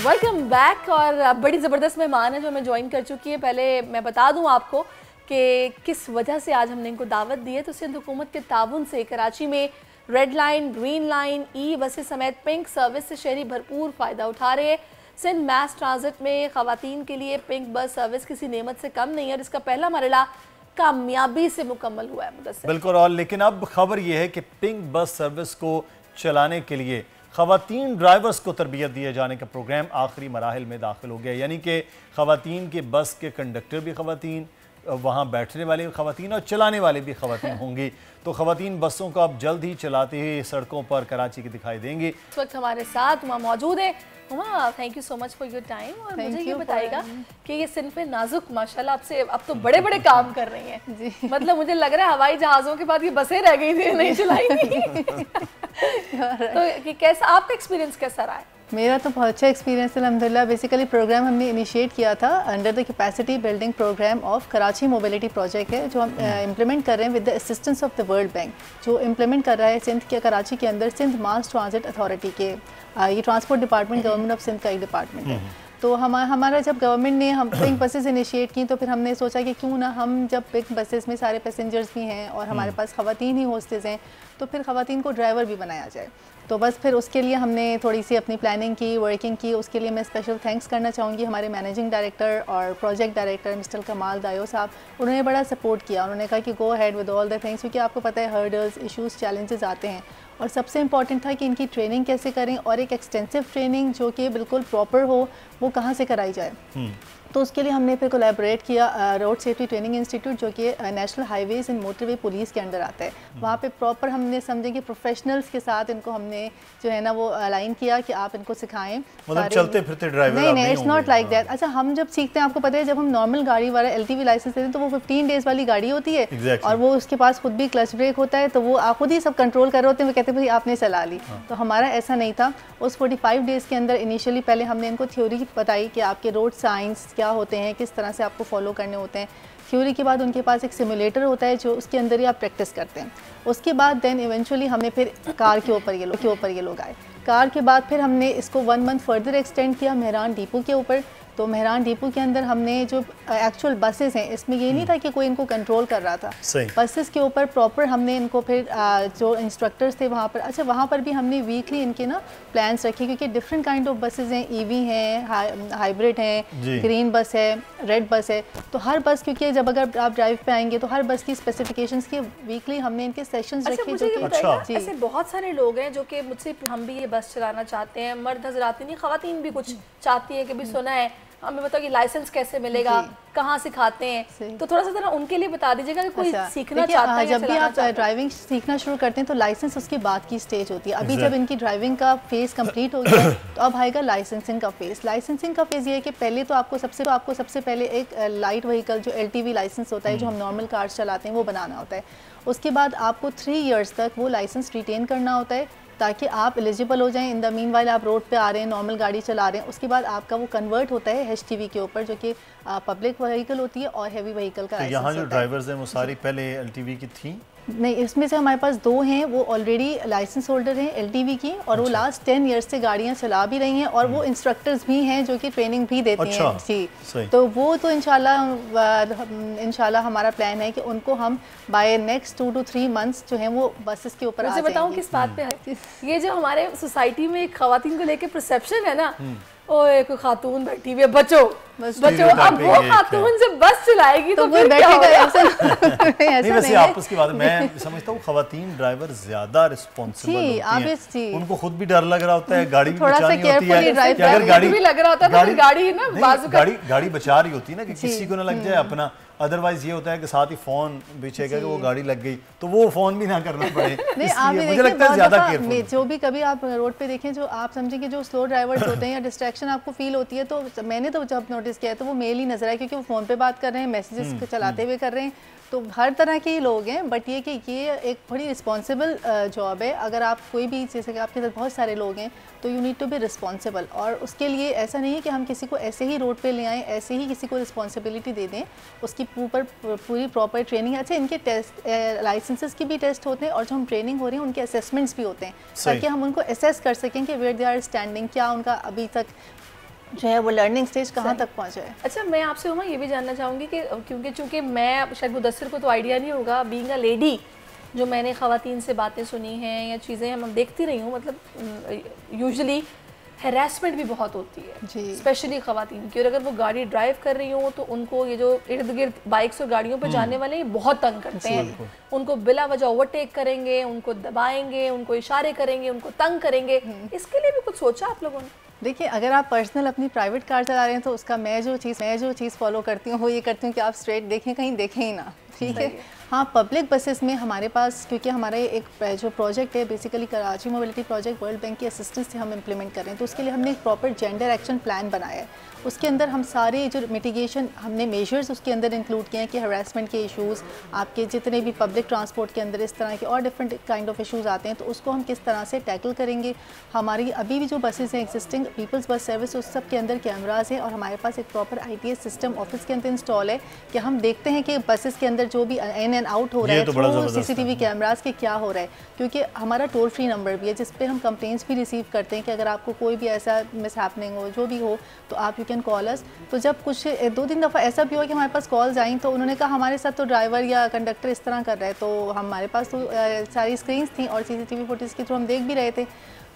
Welcome back. और बड़ी ज़बरदस्त मेहमान है जो हमें ज्वाइन कर चुकी है। पहले मैं बता दूं आपको कि किस वजह से आज हमने इनको दावत दी है। तो सिंध हुकूमत के ताउन से कराची में रेड लाइन, ग्रीन लाइन, ई बसें समेत पिंक सर्विस से शहरी भरपूर फ़ायदा उठा रहे हैं। सिंध मैस ट्रांजिट में ख़वातीन के लिए पिंक बस सर्विस किसी नेमत से कम नहीं है और इसका पहला मरहला कामयाबी से मुकम्मल हुआ है। बिल्कुल। और लेकिन अब खबर यह है कि पिंक बस सर्विस को चलाने के लिए ख़वातीन ड्राइवर्स को तरबियत दिए जाने का प्रोग्राम आखिरी मराहिल में दाखिल हो गया। यानी कि ख़वातीन के बस के कंडक्टर भी ख़वातीन, वहाँ बैठने वाले भी ख़वातीन और चलाने वाले भी ख़वातीन होंगी। तो ख़वातीन बसों को अब जल्द ही चलाते हुए सड़कों पर कराची की दिखाई देंगी। इस वक्त हमारे साथ वहाँ मौजूद है। Thank you so much for your time. और मुझे ये बताइएगा कि ये सिंफ नाजुक माशाल्लाह आपसे अब तो बड़े बड़े काम कर रही हैं जी। मतलब मुझे लग रहा है हवाई जहाज़ों के बाद ये बसें रह गई थी, नहीं चलाई थी। तो कैसा आपका एक्सपीरियंस कैसा रहा है? मेरा तो बहुत अच्छा एक्सपीरियंस है अल्हम्दुलिल्लाह। बेसिकली प्रोग्राम हमने इनिशिएट किया था under the capacity building programme of Karachi mobility project है, जो हम इम्प्लीमेंट कर रहे हैं with the assistance of the World Bank, जो इम्प्लीमेंट कर रहा है सिंध के कराची के अंदर सिंध मास ट्रांजिट अथॉरिटी के। ये transport department government of Sindh का एक डिपार्टमेंट है। तो हमारा जब गवर्नमेंट ने हम पिंक बसेस इनिशिएट की तो फिर हमने सोचा कि क्यों ना हम जब पिंक बसेस में सारे पैसेंजर्स भी हैं और हमारे पास ख़वातीन ही होस्टेस हैं तो फिर ख़वातीन को ड्राइवर भी बनाया जाए। तो बस फिर उसके लिए हमने थोड़ी सी अपनी प्लानिंग की, वर्किंग की। उसके लिए मैं स्पेशल थैंक्स करना चाहूँगी हमारे मैनेजिंग डायरेक्टर और प्रोजेक्ट डायरेक्टर मिस्टर कमाल दायो साहब। उन्होंने बड़ा सपोर्ट किया। उन्होंने कहा कि go ahead with all the things, क्योंकि आपको पता है हर्डल्स, इश्यूज़, चैलेंजेस आते हैं। और सबसे इम्पॉर्टेंट था कि इनकी ट्रेनिंग कैसे करें और एक एक्सटेंसिव ट्रेनिंग जो कि बिल्कुल प्रॉपर हो वो कहाँ से कराई जाए। तो उसके लिए हमने फिर कोलैबोरेट किया रोड सेफ्टी ट्रेनिंग इंस्टीट्यूट, जो कि national highways and motorway police के अंडर आता है। वहाँ पे प्रॉपर हमने समझे कि प्रोफेशनल्स के साथ इनको हमने जो है ना वो अलाइन किया कि आप इनको सिखाएं। मतलब चलते फिरते ड्राइवर नहीं, इट्स नॉट लाइक दैट। अच्छा, हम जब सीखते हैं आपको पता है जब हम नॉर्मल गाड़ी वाला LTV लाइसेंस लेते हैं तो वो 15 डेज़ वाली गाड़ी होती है और वो उसके पास खुद भी क्लच ब्रेक होता है, तो वो आप खुद ही सब कंट्रोल कर रहे होते हैं। वो कहते हैं भाई आपने चला ली। तो हमारा ऐसा नहीं था। उस 45 डेज़ के अंदर इनिशियली पहले हमने इनको थ्योरी बताई कि आपके रोड साइंस क्या होते हैं, किस तरह से आपको फॉलो करने होते हैं। थ्योरी के बाद उनके पास एक सिमुलेटर होता है जो उसके अंदर ही आप प्रैक्टिस करते हैं। उसके बाद देन इवेंचुअली हमने फिर कार के ऊपर ये लोग आए। कार के बाद फिर हमने इसको 1 मंथ फर्दर एक्सटेंड किया मेहरान डिपो के ऊपर। तो मेहरान डिपो के अंदर हमने जो एक्चुअल बसेस हैं, इसमें ये नहीं था कि कोई इनको कंट्रोल कर रहा था। बसेस के ऊपर प्रॉपर हमने इनको फिर जो इंस्ट्रक्टर्स थे वहाँ पर, अच्छा वहाँ पर भी हमने वीकली इनके ना प्लान्स रखे, क्योंकि डिफरेंट काइंड ऑफ बसेस हैं, EV हैं, हाइब्रिड हैं, ग्रीन बस है, रेड बस है। तो हर बस, क्योंकि जब अगर आप ड्राइव पे आएंगे तो हर बस की स्पेसिफिकेशंस के वीकली हमने इनके सेशंस रखे। जो ऐसे बहुत सारे लोग हैं जो कि मुझसे हम भी ये बस चलाना चाहते हैं, मर्द हजरात नहीं, ख़वातीन भी कुछ चाहती है कि भी सुना है हमें बताओ कि लाइसेंस कैसे मिलेगा, कहाँ सिखाते हैं, तो थोड़ा सा जरा उनके लिए बता दीजिएगा कि कोई सीखना चाहता है। जब भी आप ड्राइविंग सीखना शुरू करते हैं तो लाइसेंस उसके बाद की स्टेज होती है। अभी जब इनकी ड्राइविंग का फेज कंप्लीट हो गया तो अब आएगा लाइसेंसिंग का फेज। लाइसेंसिंग का फेज ये है कि पहले तो आपको सबसे पहले एक लाइट व्हीकल जो LTV लाइसेंस होता है, जो हम नॉर्मल कार्स चलाते हैं, वो बनाना होता है। उसके बाद आपको 3 इयर्स तक वो लाइसेंस रिटेन करना होता है ताकि आप एलिजिबल हो जाएं। इन द मीन वाइल आप रोड पे आ रहे हैं, नॉर्मल गाड़ी चला रहे हैं, उसके बाद आपका वो कन्वर्ट होता है HTV के ऊपर, जो कि पब्लिक व्हीकल होती है और हैवी व्हीकल का। तो यहाँ जो ड्राइवर्स हैं वो सारी पहले LTV की थी? नहीं, इसमें से हमारे पास 2 हैं, वो ऑलरेडी लाइसेंस होल्डर हैं LTV की, और वो लास्ट 10 ईयर्स से गाड़ियाँ चला भी रही हैं और वो इंस्ट्रक्टर्स भी हैं जो कि ट्रेनिंग भी देते हैं जी। तो वो तो इंशाल्लाह हमारा प्लान है कि उनको हम बाय नेक्स्ट 2 to 3 मंथ्स जो है वो बसेस के ऊपर। मुझे बताऊँ किस बात पे है ये, जो हमारे सोसाइटी में एक ख़वातीन को लेकर परसेप्शन है ना, ओए कोई खातून बैठी हुई है, बचो। अब वो खातून जब बस चलाएगी तो फिर क्या होगा? नहीं, वैसे आप उसकी बात मैं समझता हूँ ख़वातीन ड्राइवर ज्यादा रिस्पॉन्सिबल होती हैं। उनको खुद भी डर लग रहा होता है, गाड़ी भी बचानी होती है। अगर गाड़ी भी लग रहा होता है तो गाड़ी ना गाड़ी बचा रही होती है ना कि किसी को ना लग जाए अपना। अदरवाइज ये होता है कि साथ ही फोन बिछेगा कि वो गाड़ी लग गई तो वो फोन भी ना करना पड़े। नहीं, मुझे लगता है ज्यादा केयरफुल। जो भी कभी आप रोड पे देखें, जो आप समझें कि जो स्लो ड्राइवर्स होते हैं या डिस्ट्रैक्शन आपको फील होती है, तो मैंने तो जब नोटिस किया है तो वो मेल ही नजर आया, क्योंकि वो फोन पे बात कर रहे हैं, मैसेजेस चलाते हुए कर रहे हैं। तो हर तरह के लोग हैं, बट ये कि ये एक बड़ी रिस्पॉन्सिबल जॉब है। अगर आप कोई भी, जैसे कि आपके साथ बहुत सारे लोग हैं, तो you need to be responsible. और उसके लिए ऐसा नहीं है कि हम किसी को ऐसे ही रोड पे ले आएँ, ऐसे ही किसी को रिस्पॉन्सिबिलिटी दे दें। उसकी पूरी प्रॉपर ट्रेनिंग, अच्छा इनके टेस्ट लाइसेंसेस की भी टेस्ट होते हैं और जो हम ट्रेनिंग हो रही है उनके असेसमेंट्स भी होते हैं, ताकि हम उनको असेस कर सकें कि वेयर दे आर स्टैंडिंग, क्या उनका अभी तक जो है वो लर्निंग स्टेज कहाँ तक पहुँचा है। अच्छा, मैं आपसे हुमा ये भी जानना चाहूँगी कि क्योंकि चूँकि मैं शायद मुदस्सिर को तो आइडिया नहीं होगा, बीइंग अ लेडी, जो मैंने ख़वातीन से बातें सुनी हैं या चीज़ें हम देखती रही हूँ, मतलब यूजुअली हैरेसमेंट भी बहुत होती है स्पेशली ख़वातीन की, और अगर वो गाड़ी ड्राइव कर रही हो तो उनको ये जो इर्द गिर्द बाइक्स और गाड़ियों पर जाने वाले ये बहुत तंग करते हैं। उनको बिला वजह ओवरटेक करेंगे, उनको दबाएंगे, उनको इशारे करेंगे, उनको तंग करेंगे। इसके लिए भी कुछ सोचा आप लोगों ने? देखिए, अगर आप पर्सनल अपनी प्राइवेट कार चला रहे हैं तो उसका मैं जो चीज़ फॉलो करती हूँ वो ये करती हूँ कि आप स्ट्रेट देखें, कहीं देखें ही ना, ठीक है। हाँ, पब्लिक बसेस में हमारे पास, क्योंकि हमारे एक जो प्रोजेक्ट है basically Karachi mobility project world bank की असिस्टेंस से हम इम्प्लीमेंट कर रहे हैं, तो उसके लिए हमने एक प्रॉपर जेंडर एक्शन प्लान बनाया है। उसके अंदर हम सारे जो मिटिगेशन हमने मेजर्स उसके अंदर इंक्लूड किए हैं कि हरासमेंट के इश्यूज़, आपके जितने भी पब्लिक ट्रांसपोर्ट के अंदर इस तरह के और डिफरेंट काइंड ऑफ इश्यूज़ आते हैं, तो उसको हम किस तरह से टैकल करेंगे। हमारी अभी भी जो बसेस हैं एग्जिस्टिंग पीपल्स बस सर्विस, उस सब के अंदर कैमराज हैं और हमारे पास एक प्रॉपर ITS सिस्टम ऑफिस के अंदर इंस्टॉल है कि हम देखते हैं कि बसेस के अंदर जो भी इन एंड आउट हो रहा है थ्रू CCTV कैमराज के क्या हो रहा है, क्योंकि हमारा टोल फ्री नंबर भी है जिस पे हम कंप्लेंट्स भी रिसीव करते हैं कि अगर आपको कोई भी ऐसा मिस हैपनिंग हो, जो भी हो, तो आप यू कैन कॉल अस। तो जब कुछ 2-3 दफ़ा ऐसा भी हुआ कि हमारे पास कॉल्स आई तो उन्होंने कहा हमारे साथ तो ड्राइवर या कंडक्टर इस तरह कर रहा है, तो हमारे पास तो सारी स्क्रीन्स थी और CCTV फुटेज के थ्रू हम देख भी रहे थे।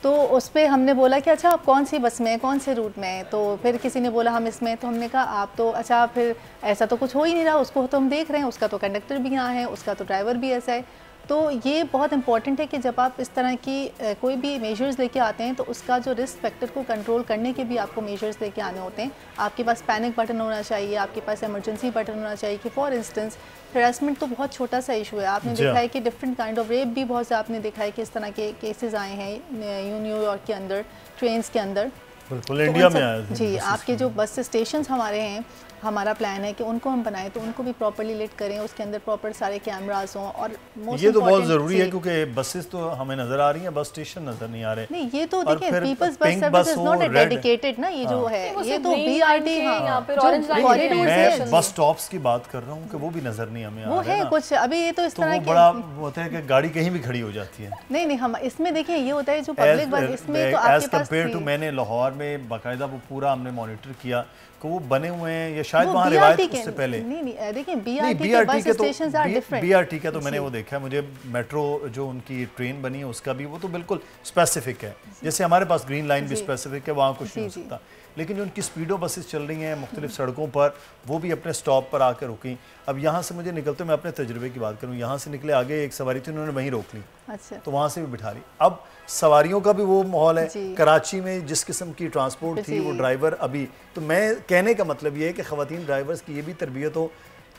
तो उस पर हमने बोला कि अच्छा आप कौन सी बस में हैं, कौन से रूट में हैं, तो फिर किसी ने बोला हम इसमें, तो हमने कहा आप तो अच्छा, फिर ऐसा तो कुछ हो ही नहीं रहा, उसको तो हम देख रहे हैं, उसका तो कंडक्टर भी यहाँ है, उसका तो ड्राइवर भी ऐसा है। तो ये बहुत इंपॉर्टेंट है कि जब आप इस तरह की कोई भी मेजर्स लेके आते हैं तो उसका जो रिस्क फैक्टर को कंट्रोल करने के भी आपको मेजर्स लेके आने होते हैं। आपके पास पैनिक बटन होना चाहिए, आपके पास इमरजेंसी बटन होना चाहिए कि फॉर इंस्टेंस हरासमेंट तो बहुत छोटा सा इशू है, आपने देखा है कि डिफरेंट काइंड ऑफ रेप भी बहुत से आपने देखा है कि इस तरह के केसेस आए हैं न्यूयॉर्क के अंदर, ट्रेन्स के अंदर, बिल्कुल इंडिया में आया जी। आपके जो बस स्टेशन हमारे हैं, हमारा प्लान है कि उनको हम बनाएं तो उनको भी प्रॉपर्ली लिट करें, उसके अंदर प्रॉपर सारे कैमरास हों। और ये तो बहुत ज़रूरी है क्योंकि बसेस तो हमें नज़र आ रही हैं, बस स्टेशन नज़र नहीं आ रहे। नहीं, ये तो देखिए peoples bus service is not dedicated ना, ये जो है ये तो BRT यहाँ पे ऑरेंज लाइन, मैं बस स्टॉप्स की बात कर रहा हूँ कि वो भी नज़र नहीं हमें आ रहा है। वो है कुछ अभी ये तो इस तरह के बड़ा होता है कि गाड़ी कहीं भी खड़ी हो जाती है। नहीं, हम इसमें देखिए ये होता है जो पब्लिक बस, इसमें तो आपके पास कंपेयर टू, मैंने लाहौर में बाकायदा वो पूरा हमने मॉनिटर किया कि वो बने हुए हैं, ये शायद वहाँ रिवायत उससे पहले नहीं देखिए BRT के स्टेशंस आर डिफरेंट। BRT का तो मैंने वो देखा है, मुझे मेट्रो जो उनकी ट्रेन बनी है उसका भी वो तो बिल्कुल स्पेसिफिक है, जैसे हमारे पास ग्रीन लाइन भी स्पेसिफिक है, वहाँ कुछ नहीं हो सकता। लेकिन जो उनकी स्पीडो बसेस चल रही हैं मुख्तलिफ सड़कों पर, वो भी अपने स्टॉप पर आकर रुकी। अब यहाँ से मुझे निकलते, मैं अपने तजुर्बे की बात करूँ, यहाँ से निकले आगे एक सवारी थी, उन्होंने वहीं रोक ली, अच्छा, तो वहाँ से भी बिठा ली। अब सवारियों का भी वो माहौल है, कराची में जिस किस्म की ट्रांसपोर्ट थी वो ड्राइवर अभी, तो मैं कहने का मतलब ये है कि ख़वातीन ड्राइवर्स की ये भी तरबियत हो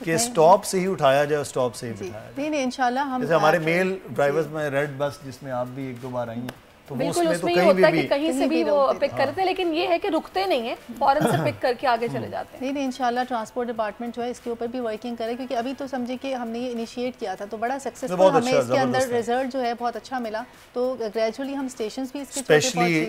कि स्टॉप से ही उठाया जाए, स्टॉप से ही बिठाया जाए। नहीं, इंशाल्लाह हम, जैसे हमारे मेल ड्राइवर्स में रेड बस जिसमें आप भी 1-2 बार आई हैं, तो बिल्कुल उसमें ये होता है कि कहीं से भी वो पिक करते हैं, लेकिन ये है कि रुकते नहीं है, फौरन से पिक करके आगे चले जाते हैं। नहीं, इंशाल्लाह ट्रांसपोर्ट डिपार्टमेंट जो है इसके ऊपर भी वर्किंग करे, क्योंकि अभी तो समझे कि हमने ये इनिशिएट किया था तो बड़ा सक्सेसफुल, हमें इसके अंदर रिजल्ट जो है बहुत अच्छा मिला, तो ग्रेजुअली हम स्टेशंस भी इसके स्पेशली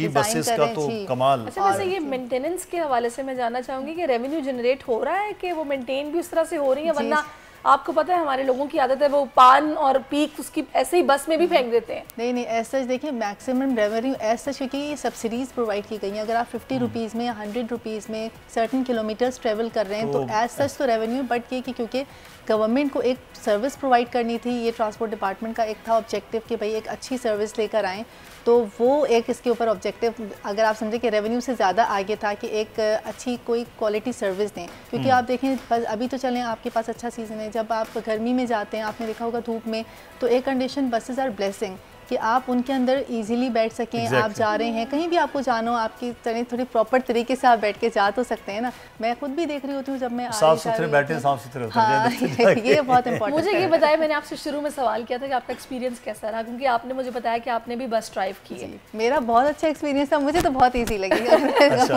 ई बसेस का तो कमाल। अच्छा, वैसे ये मेंटेनेंस के हवाले से मैं जानना चाहूँगी कि रेवेन्यू जनरेट हो रहा है कि वो मेंटेन भी उस तरह से हो रही है, वरना आपको पता है हमारे लोगों की आदत है वो पान और पीक उसकी ऐसे ही बस में भी फेंक देते हैं। नहीं, ऐसा देखिए मैक्सिमम रेवेन्यू ऐसा, क्योंकि सब्सिडीज़ प्रोवाइड की गई हैं, अगर आप 50 रुपीज़ में या 100 रुपीज़ में सर्टन किलोमीटर्स ट्रेवल कर रहे हैं तो एज सच तो रेवेन्यू, बट ये कि क्योंकि गवर्नमेंट को एक सर्विस प्रोवाइड करनी थी, ये ट्रांसपोर्ट डिपार्टमेंट का एक था ऑब्जेक्टिव कि भाई एक अच्छी सर्विस लेकर आएँ, तो वो एक इसके ऊपर ऑब्जेक्टिव अगर आप समझें कि रेवेन्यू से ज़्यादा आगे था कि एक अच्छी कोई क्वालिटी सर्विस दें, क्योंकि आप देखें अभी तो चलें आपके पास अच्छा सीज़न है, जब आप गर्मी में जाते हैं, आपने देखा होगा धूप में, तो air condition buses are blessing कि आप उनके अंदर इजीली बैठ सकें, आप जा रहे हैं कहीं भी आपको जाना हो, आपकी तरह थोड़ी प्रॉपर तरीके से आप बैठ के जा तो सकते हैं ना। मैं खुद भी देख रही होती हूँ जब मैं साफ सुथरे बैठे, साफ सुथरे होते हैं, ये बहुत इंपॉर्टेंट। मुझे ये बताया, मैंने आपसे शुरू में सवाल किया था कि आपका एक्सपीरियंस कैसा रहा, क्योंकि आपने मुझे बताया कि आपने भी बस ड्राइव की है। मेरा बहुत अच्छा एक्सपीरियंस था, मुझे तो बहुत ईजी लगी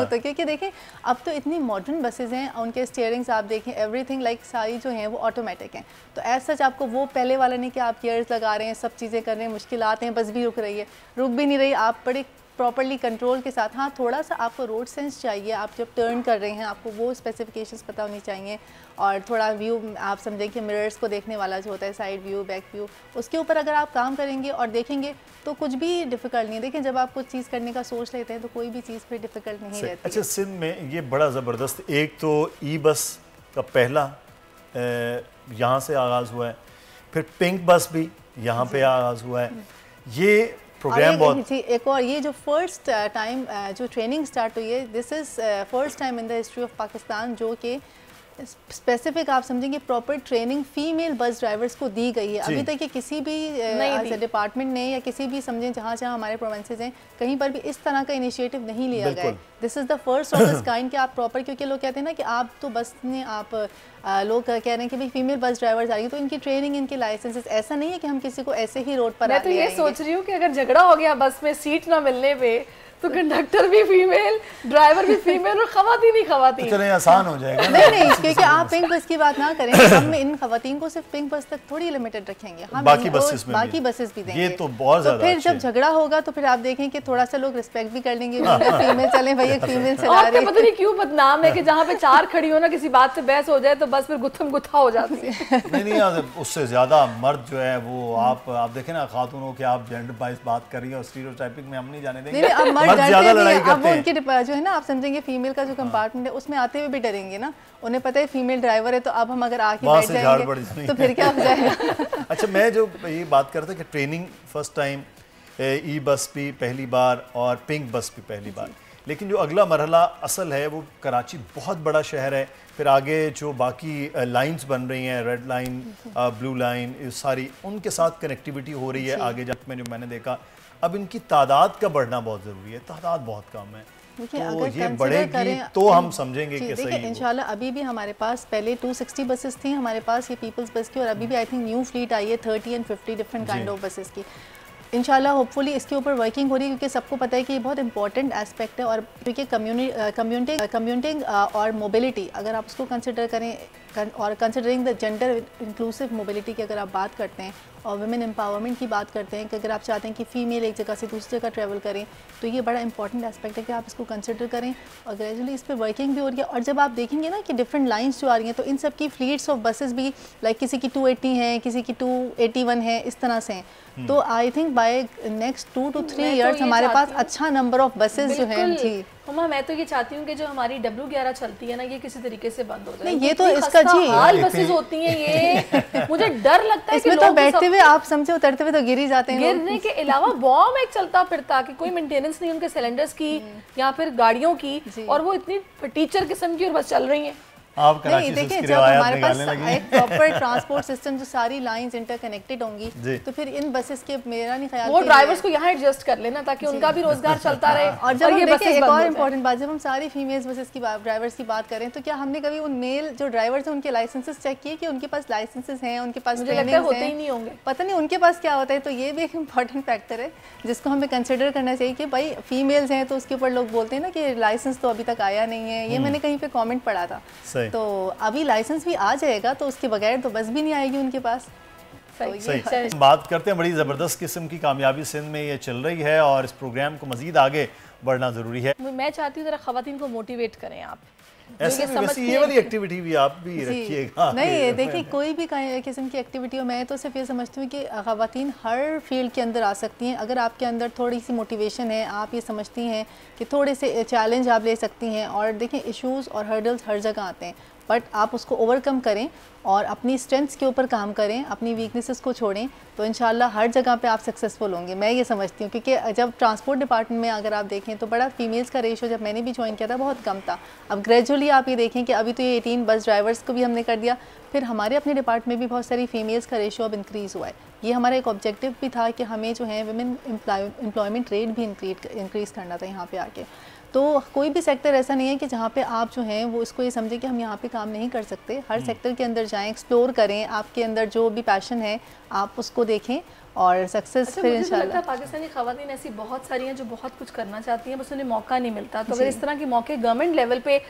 तो क्योंकि देखें अब तो इतनी मॉडर्न बसेज हैं, उनके स्टीयरिंग्स आप देखें, एवरीथिंग लाइक सारी जो हैं वो ऑटोमेटिक हैं, तो एज सच आपको वो पहले वाला नहीं कि आप गियर्स लगा रहे हैं, सब चीज़ें कर रहे हैं, मुश्किलात हैं, बस भी रुक रही है, रुक भी नहीं रही, आप बड़े प्रॉपर्ली कंट्रोल के साथ। हाँ, थोड़ा सा आपको रोड सेंस चाहिए, आप जब टर्न कर रहे हैं आपको वो स्पेसिफिकेशंस पता होनी चाहिए, और थोड़ा व्यू आप समझें कि मिरर्स को देखने वाला जो होता है, साइड व्यू, बैक व्यू, उसके ऊपर अगर आप काम करेंगे और देखेंगे तो कुछ भी डिफ़िकल्ट नहीं है। देखें, जब आप कुछ चीज़ करने का सोच लेते हैं तो कोई भी चीज़ फिर डिफ़िकल्ट नहीं रहती। अच्छा, सिंध में ये बड़ा ज़बरदस्त, एक तो ई बस का पहला यहाँ से आगाज़ हुआ है, फिर पिंक बस भी यहाँ पे आगाज़ हुआ है, ये प्रोग्राम बहुत जी। एक और ये जो फर्स्ट टाइम जो ट्रेनिंग स्टार्ट हुई है, this is first time in the history of Pakistan जो कि स्पेसिफिक आप समझेंगे proper training female bus drivers को दी गई है। अभी तक ये किसी भी डिपार्टमेंट ने या किसी भी समझें जहाँ जहाँ हमारे प्रोविंसेस हैं कहीं पर भी इस तरह का इनिशिएटिव नहीं लिया गया है। This is the first of this kind कि आप प्रॉपर, क्योंकि लोग कहते हैं ना कि आप तो बस में आप लोग कह रहे हैं कि भाई फीमेल बस ड्राइवर्स आ रही है तो इनकी ट्रेनिंग, इनके लाइसेंसेस, ऐसा नहीं है कि हम किसी को ऐसे ही रोड पर मैं तो ये सोच रही हूँ कि अगर झगड़ा हो गया बस में सीट ना मिलने पे तो कंडक्टर भी फीमेल, ड्राइवर भी फीमेल और खवातीन ही खवातीन, चले आसान हो जाएगा। नहीं, क्योंकि आप पिंक बस की बात ना करें, हम इन खवातीन को सिर्फ पिंक बस तक थोड़ी लिमिटेड रखेंगे, हम बाकी बसेस में भी देंगे। ये तो बहुत ज़्यादा फिर जब झगड़ा होगा तो फिर आप देखें कि थोड़ा सा लोग रिस्पेक्ट भी कर लेंगे, फीमेल चले भाई, एक फीमेल चला रही है। पता नहीं क्यों बदनाम है कि जहाँ पे चार खड़ी हो ना, किसी बात से बहस हो जाए तो बस फिर गुत्थम गुत्था हो जाती है। नहीं, उससे ज्यादा मर्द जो है वो आप देखें ना, खातूनों के आप जेंडर वाइज बात कर रही है और स्टीरियोटाइपिंग में हम नहीं जाने देंगे। मर्द ज्यादा लड़ाई करते हैं। अब उनके जो है ना, आप समझेंगे फीमेल का जो कंपार्टमेंट है उसमें आते हुए भी डरेंगे ना, उन्हें पता है फीमेल ड्राइवर है, तो अब हम अगर आके बैठ जाएंगे तो फिर क्या हो जाएगा। अच्छा, मैं जो ये बात कर रहा था कि ट्रेनिंग फर्स्ट टाइम ई बस भी पहली बार और पिंक बस भी पहली बार, लेकिन जो अगला मरहला असल है वो कराची बहुत बड़ा शहर है, फिर आगे जो बाकी लाइंस बन रही हैं, रेड लाइन, ब्लू लाइन, सारी उनके साथ कनेक्टिविटी हो रही है आगे जब में जो मैंने देखा। अब इनकी तादाद का बढ़ना बहुत ज़रूरी है, तादाद बहुत कम है, तो ये बढ़ेगी तो हम समझेंगे कि सही है। इंशाल्लाह अभी भी हमारे पास पहले 260 बसेस थी हमारे पास, ये पीपल्स बस की, और अभी भी आई थिंक न्यू फ्लीट आई है 30 and 50 different kind of buses की। इंशाल्लाह होपफुली इसके ऊपर वर्किंग हो रही है, क्योंकि सबको पता है कि ये बहुत इंपॉर्टेंट एस्पेक्ट है, और क्योंकि कम्यूटिंग और मोबिलिटी अगर आप उसको कंसिडर करें, और considering the gender inclusive mobility की अगर आप बात करते हैं और वुमेन एम्पावरमेंट की बात करते हैं कि अगर आप चाहते हैं कि फ़ीमेल एक जगह से दूसरी जगह ट्रैवल करें, तो ये बड़ा इंपॉर्टेंट एस्पेक्ट है कि आप इसको कंसिडर करें, और ग्रेजुअली इस पर वर्किंग भी हो रही है। और जब आप देखेंगे ना कि डिफरेंट लाइंस जो आ रही हैं, तो इन सब की फ्लीट्स ऑफ बसेस भी लाइक किसी की 280 हैं, किसी की 281 है, इस तरह से हैं। तो I think by next 2 to 3 years हमारे पास अच्छा नंबर ऑफ बसेस जो हैं। जी मम्मा, मैं तो ये चाहती हूँ कि जो हमारी W11 चलती है ना, ये किसी तरीके से बंद हो जाए। नहीं, ये तो इसका जी हाल बसेस होती हैं, ये मुझे डर लगता है इसमें तो बैठते हुए आप समझे उतरते हुए तो गिर ही जाते हैं। गिरने के अलावा बॉम्ब एक चलता फिरता कि कोई मेंटेनेंस नहीं उनके सिलेंडर्स की या फिर गाड़ियों की, और वो इतनी टीचर किस्म की और बस चल रही हैं। आप कराची से देखिए, जब हमारे पास एक प्रॉपर ट्रांसपोर्ट सिस्टम जो सारी लाइंस इंटरकनेक्टेड होंगी, तो फिर इन बसेस के मेरा नहीं ख्याल वो ड्राइवर्स को यहाँ एडजस्ट कर लेना ताकि उनका भी रोजगार चलता रहे। और जब ये देखिए एक और इम्पोर्टेंट बात, जब हम सारी फीमेल्स बसेस की ड्राइवर्स की बात करें, तो क्या हमने कभी उन मेल जो ड्राइवर्स हैं उनके लाइसेंसेस चेक किए कि उनके पास लाइसेंसेस हैं, उनके पास ट्रेनिंग होते ही नहीं होंगे, पता नहीं उनके पास क्या होता है। तो ये भी एक इम्पॉर्टेंट फैक्टर है जिसको हमें कंसिडर करना चाहिए कि भाई फीमेल्स हैं तो उसके ऊपर लोग बोलते हैं ना कि लाइसेंस तो अभी तक आया नहीं है। ये मैंने कहीं पे कमेंट पढ़ा था, तो अभी लाइसेंस भी आ जाएगा तो उसके बगैर तो बस भी नहीं आएगी उनके पास। सही बात करते हैं, बड़ी ज़बरदस्त किस्म की कामयाबी सिंध में ये चल रही है और इस प्रोग्राम को मज़ीद आगे बढ़ना ज़रूरी है। मैं चाहती हूँ ज़रा ख़वातीन को मोटिवेट करें आप, ऐसे ये वाली एक्टिविटी भी आप भी रखिएगा। नहीं, देखिए कोई भी किस्म की एक्टिविटी हो, मैं तो सिर्फ ये समझती हूँ कि ख़वातीन हर फील्ड के अंदर आ सकती हैं। अगर आपके अंदर थोड़ी सी मोटिवेशन है, आप ये समझती हैं कि थोड़े से चैलेंज आप ले सकती हैं, और देखें इश्यूज़ और हर्डल्स हर जगह आते हैं, बट आप उसको ओवरकम करें और अपनी स्ट्रेंथ्स के ऊपर काम करें, अपनी वीकनेसेस को छोड़ें, तो इंशाल्लाह हर जगह पे आप सक्सेसफुल होंगे। मैं ये समझती हूँ, क्योंकि जब ट्रांसपोर्ट डिपार्टमेंट में अगर आप देखें तो बड़ा फीमेल्स का रेशो जब मैंने भी ज्वाइन किया था बहुत कम था। अब ग्रेजुअली आप ये देखें कि अभी तो ये 18 बस ड्राइवर्स को भी हमने कर दिया, फिर हमारे अपने डिपार्टमेंट में भी बहुत सारी फीमेल्स का रेशो अब इंक्रीज़ हुआ है। ये हमारा एक ऑब्जेक्टिव भी था कि हमें जो है वुमेन एम्प्लॉयमेंट रेट भी इंक्रीज़ करना था यहाँ पर आके। तो कोई भी सेक्टर ऐसा नहीं है कि जहाँ पे आप जो हैं वो इसको ये समझें कि हम यहाँ पे काम नहीं कर सकते। हर सेक्टर के अंदर जाएं, एक्सप्लोर करें, आपके अंदर जो भी पैशन है आप उसको देखें और सक्सेस फिर इंशाल्लाह। पाकिस्तानी ख़वातीन ऐसी बहुत सारी हैं जो बहुत कुछ करना चाहती हैं, बस उन्हें मौका नहीं मिलता। तो अगर इस तरह के मौके गवर्नमेंट लेवल पे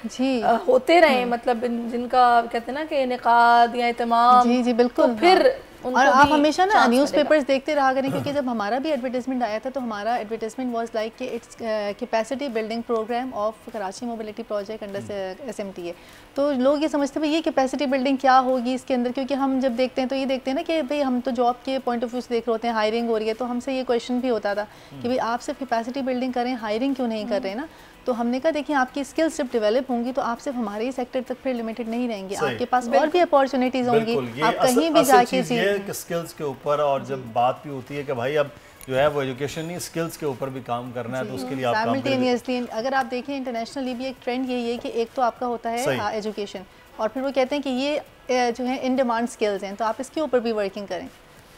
होते रहें, मतलब जिनका कहते हैं ना कि इनेकाद या इत्माम, जी बिल्कुल, तो फिर उनको और आप भी हमेशा ना chance न्यूज़पेपर्स देखते रहा करें, क्योंकि जब हमारा भी एडवर्टाइजमेंट आया था तो हमारा एडवर्टाइजमेंट वाज लाइक कि it's capacity building programme of Karachi mobility project under SMTA। तो लोग ये समझते हैं भाई ये कैपेसिटी बिल्डिंग क्या होगी इसके अंदर, क्योंकि हम जब देखते हैं तो ये देखते हैं ना कि भाई हम तो जॉब के पॉइंट ऑफ व्यू से देख रहे होते हैं, हायरिंग हो रही है, तो हमसे ये क्वेश्चन भी होता था कि भाई आप सिर्फ कैपेसिटी बिल्डिंग करें, हायरिंग क्यों नहीं कर रहे ना। तो हमने कहा देखिए आपकी स्किल्स जब डेवलप होंगी तो आप सिर्फ हमारे ही सेक्टर तक फिर लिमिटेड नहीं रहेंगे, आपके पास और भी अपॉर्चुनिटीज होंगी, आप कहीं भी जाके स्किल्स के ऊपर। और जब बात भी होती है कि भाई अब जो है वो एजुकेशन नहीं स्किल्स के ऊपर भी काम करना है, तो उसके लिए आप साइमल्टेनियसली अगर आप देखें इंटरनेशनली भी एक ट्रेंड यही है कि एक तो आपका होता है एजुकेशन, और फिर वो कहते हैं कि ये जो है इन डिमांड स्किल्स हैं, तो आप इसके ऊपर भी वर्किंग करें।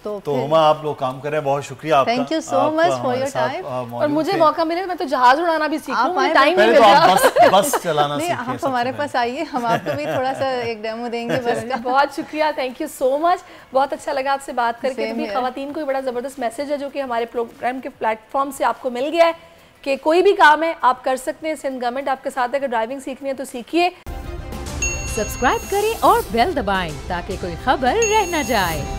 तो हुमा आप लोग काम कर रहे हैं, बहुत शुक्रिया आपका। Thank you so much for your time. और मुझे मौका मिले मैं तो जहाज उड़ाना भी सीखूं, मुझे टाइम नहीं मिलेगा। बस चलाना नहीं, आप हमारे पास आइए, हम आपको भी थोड़ा सा एक डेमो देंगे बस का। बहुत शुक्रिया, थैंक यू सो मच, बहुत अच्छा लगा आपसे बात करके। तो खवातीन को बड़ा ज़बरदस्त मैसेज है जो कि हमारे प्रोग्राम के प्लेटफॉर्म से आपको मिल गया है कि कोई भी काम है आप कर सकते हैं, सिंध गवर्नमेंट आपके साथ है। अगर ड्राइविंग सीखनी है तो सीखिए। सब्सक्राइब करें और बेल दबाएं ताकि कोई खबर रह न जाए।